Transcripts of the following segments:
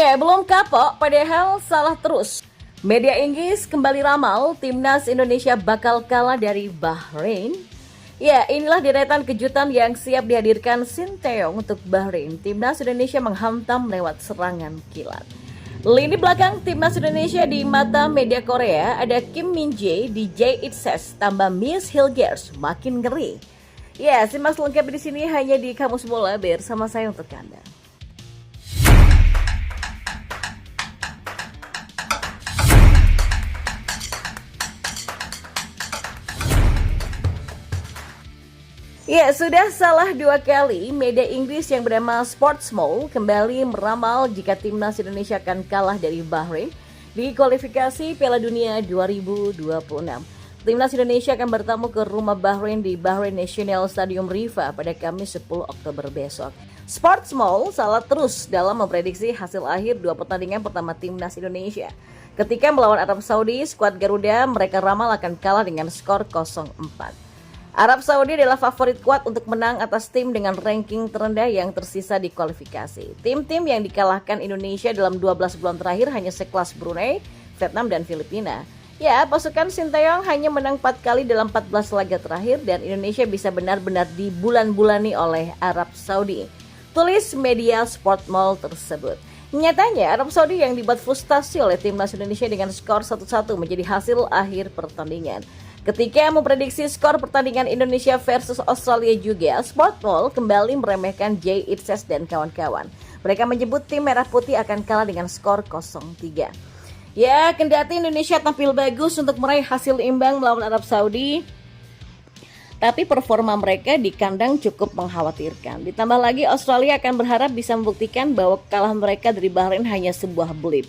Ya, belum kapok, padahal salah terus. Media Inggris kembali ramal timnas Indonesia bakal kalah dari Bahrain. Ya, inilah deretan kejutan yang siap dihadirkan Sinteyong untuk Bahrain. Timnas Indonesia menghantam lewat serangan kilat. Lini belakang timnas Indonesia di mata media Korea ada Kim Min Jae di Jae Itses tambah Miss Hilgers, makin ngeri. Ya, simak lengkap di sini hanya di Kamus Bola bersama saya untuk Anda. Ya, sudah salah dua kali, media Inggris yang bernama Sportsmall kembali meramal jika timnas Indonesia akan kalah dari Bahrain di kualifikasi Piala Dunia 2026. Timnas Indonesia akan bertamu ke rumah Bahrain di Bahrain National Stadium Riva pada Kamis 10 Oktober besok. Sportsmall salah terus dalam memprediksi hasil akhir dua pertandingan pertama timnas Indonesia. Ketika melawan Arab Saudi, skuad Garuda mereka ramal akan kalah dengan skor 0-4. Arab Saudi adalah favorit kuat untuk menang atas tim dengan ranking terendah yang tersisa di kualifikasi. Tim-tim yang dikalahkan Indonesia dalam 12 bulan terakhir hanya sekelas Brunei, Vietnam, dan Filipina. Ya, pasukan Sinteyong hanya menang 4 kali dalam 14 laga terakhir dan Indonesia bisa benar-benar dibulan-bulani oleh Arab Saudi. Tulis media Sportmall tersebut. Nyatanya, Arab Saudi yang dibuat frustasi oleh timnas Indonesia dengan skor 1-1 menjadi hasil akhir pertandingan. Ketika memprediksi skor pertandingan Indonesia versus Australia juga, Sportmall kembali meremehkan Jae Itses dan kawan-kawan. Mereka menyebut tim Merah Putih akan kalah dengan skor 0-3. Ya, kendati Indonesia tampil bagus untuk meraih hasil imbang melawan Arab Saudi, tapi performa mereka di kandang cukup mengkhawatirkan. Ditambah lagi Australia akan berharap bisa membuktikan bahwa kekalahan mereka dari Bahrain hanya sebuah blip.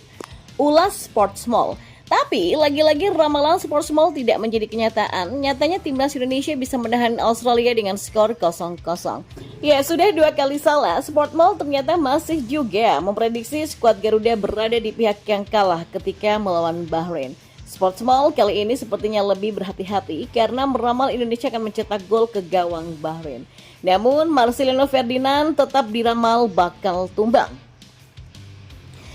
Ulas Sportsmall. Tapi lagi-lagi ramalan Sportsmall tidak menjadi kenyataan. Nyatanya timnas Indonesia bisa menahan Australia dengan skor 0-0. Ya, sudah dua kali salah, Sportsmall ternyata masih juga memprediksi skuad Garuda berada di pihak yang kalah ketika melawan Bahrain. Sportsmall kali ini sepertinya lebih berhati-hati karena meramal Indonesia akan mencetak gol ke gawang Bahrain. Namun Marcelino Ferdinand tetap diramal bakal tumbang.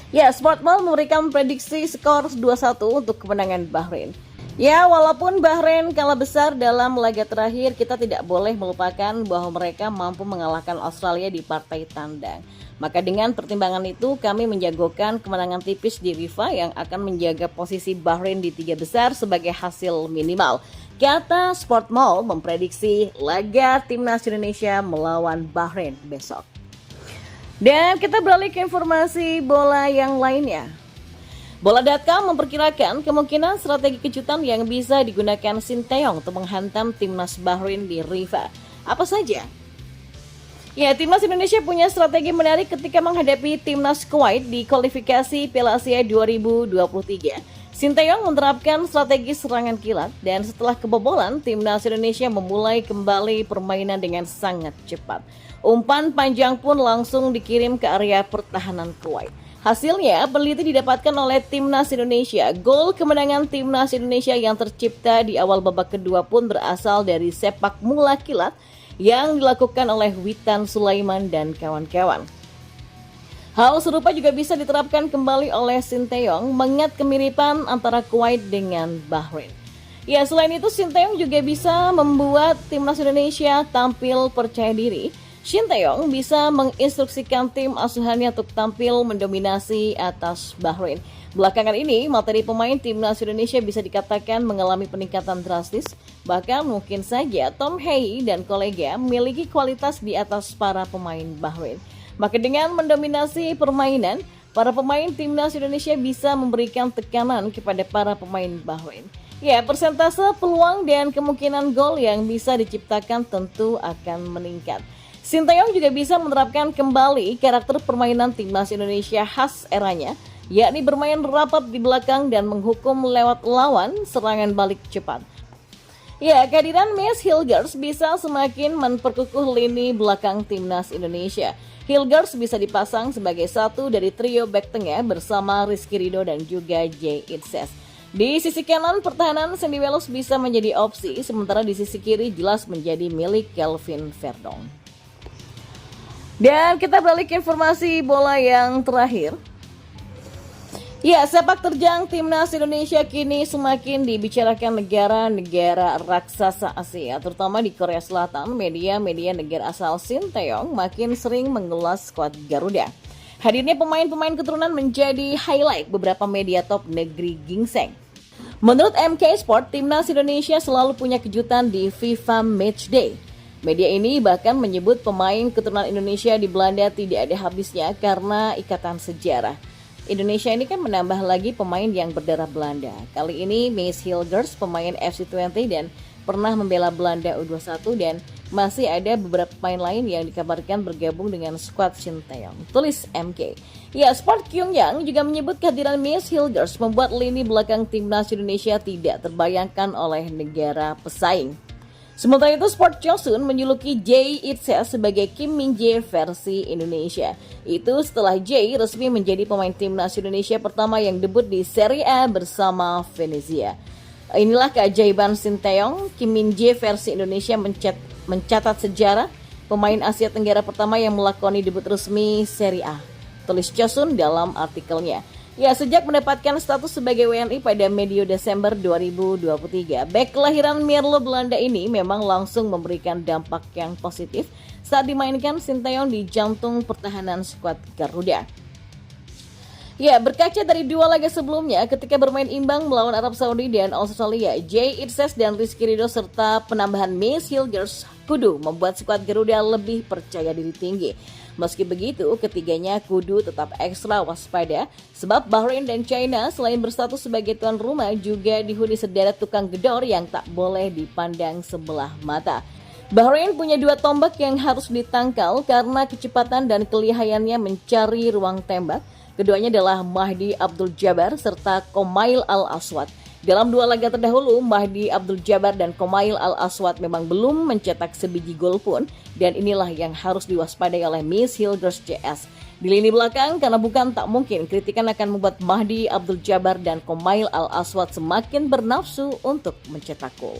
Ya, Sportmall memberikan prediksi skor 2-1 untuk kemenangan Bahrain. Ya, walaupun Bahrain kalah besar dalam laga terakhir, kita tidak boleh melupakan bahwa mereka mampu mengalahkan Australia di partai tandang. Maka dengan pertimbangan itu, kami menjagokan kemenangan tipis di Riva yang akan menjaga posisi Bahrain di 3 besar sebagai hasil minimal. Kata Sportmall memprediksi laga timnas Indonesia melawan Bahrain besok. Dan kita beralih ke informasi bola yang lainnya. Bola.com memperkirakan kemungkinan strategi kejutan yang bisa digunakan Sinteyong untuk menghantam timnas Bahrain di Riva. Apa saja? Ya, timnas Indonesia punya strategi menarik ketika menghadapi timnas Kuwait di kualifikasi Piala Asia 2023. Sinteyong menerapkan strategi serangan kilat dan setelah kebobolan, timnas Indonesia memulai kembali permainan dengan sangat cepat. Umpan panjang pun langsung dikirim ke area pertahanan Kuwait. Hasilnya, peneliti didapatkan oleh timnas Indonesia. Gol kemenangan timnas Indonesia yang tercipta di awal babak kedua pun berasal dari sepak mula kilat yang dilakukan oleh Witan Sulaiman dan kawan-kawan. Hal serupa juga bisa diterapkan kembali oleh Sinteyong mengingat kemiripan antara Kuwait dengan Bahrain. Ya, selain itu Sinteyong juga bisa membuat timnas Indonesia tampil percaya diri. Sinteyong bisa menginstruksikan tim asuhannya untuk tampil mendominasi atas Bahrain. Belakangan ini, materi pemain timnas Indonesia bisa dikatakan mengalami peningkatan drastis. Bahkan mungkin saja Tom Hei dan kolega memiliki kualitas di atas para pemain Bahrain. Maka dengan mendominasi permainan, para pemain timnas Indonesia bisa memberikan tekanan kepada para pemain Bahrain. Ya, persentase peluang dan kemungkinan gol yang bisa diciptakan tentu akan meningkat. Sinteyong juga bisa menerapkan kembali karakter permainan timnas Indonesia khas eranya, yakni bermain rapat di belakang dan menghukum lewat lawan serangan balik cepat. Ya, kehadiran Miss Hilgers bisa semakin memperkukuh lini belakang timnas Indonesia. Hilgers bisa dipasang sebagai satu dari trio bek tengah bersama Rizky Ridho dan juga Jae Itses. Di sisi kanan pertahanan Sandy Wells bisa menjadi opsi, sementara di sisi kiri jelas menjadi milik Kelvin Verdong. Dan kita beralih ke informasi bola yang terakhir. Ya, sepak terjang timnas Indonesia kini semakin dibicarakan negara-negara raksasa Asia, terutama di Korea Selatan. Media-media negara asal Sinteyong makin sering mengulas skuad Garuda. Hadirnya pemain-pemain keturunan menjadi highlight beberapa media top negeri gingseng. Menurut MK Sport, timnas Indonesia selalu punya kejutan di FIFA Matchday. Media ini bahkan menyebut pemain keturunan Indonesia di Belanda tidak ada habisnya karena ikatan sejarah. Indonesia ini kan menambah lagi pemain yang berdarah Belanda. Kali ini Maes Hilgers, pemain FC20 dan pernah membela Belanda U21, dan masih ada beberapa pemain lain yang dikabarkan bergabung dengan skuad Sinteyong. Tulis MK. Ya, Sport Pyongyang juga menyebut kehadiran Maes Hilgers membuat lini belakang timnas Indonesia tidak terbayangkan oleh negara pesaing. Sementara itu, Sport Chosun menjuluki Jae Itse sebagai Kim Min-jae versi Indonesia. Itu setelah Jae resmi menjadi pemain timnas Indonesia pertama yang debut di Serie A bersama Venezia. Inilah keajaiban Sinteyong. Kim Min-jae versi Indonesia mencatat sejarah pemain Asia Tenggara pertama yang melakoni debut resmi Serie A. Tulis Chosun dalam artikelnya. Ya, sejak mendapatkan status sebagai WNI pada medio Desember 2023, bek kelahiran Merlo Belanda ini memang langsung memberikan dampak yang positif saat dimainkan Sinteyong di jantung pertahanan skuad Garuda. Ya, berkaca dari dua laga sebelumnya ketika bermain imbang melawan Arab Saudi dan Australia, Jae Itse dan Rizky Ridho serta penambahan Maes Hilgers kudu membuat skuad Garuda lebih percaya diri tinggi. Meski begitu, ketiganya kudu tetap ekstra waspada sebab Bahrain dan China selain berstatus sebagai tuan rumah juga dihuni sederet tukang gedor yang tak boleh dipandang sebelah mata. Bahrain punya dua tombak yang harus ditangkal karena kecepatan dan kelihayannya mencari ruang tembak. Keduanya adalah Mahdi Abdul Jabbar serta Qomail Al-Aswad. Dalam dua laga terdahulu, Mahdi Abdul Jabbar dan Qomail Al-Aswad memang belum mencetak sebiji gol pun, dan inilah yang harus diwaspadai oleh Maes Hilgers CS. Di lini belakang, karena bukan tak mungkin kritikan akan membuat Mahdi Abdul Jabbar dan Qomail Al-Aswad semakin bernafsu untuk mencetak gol.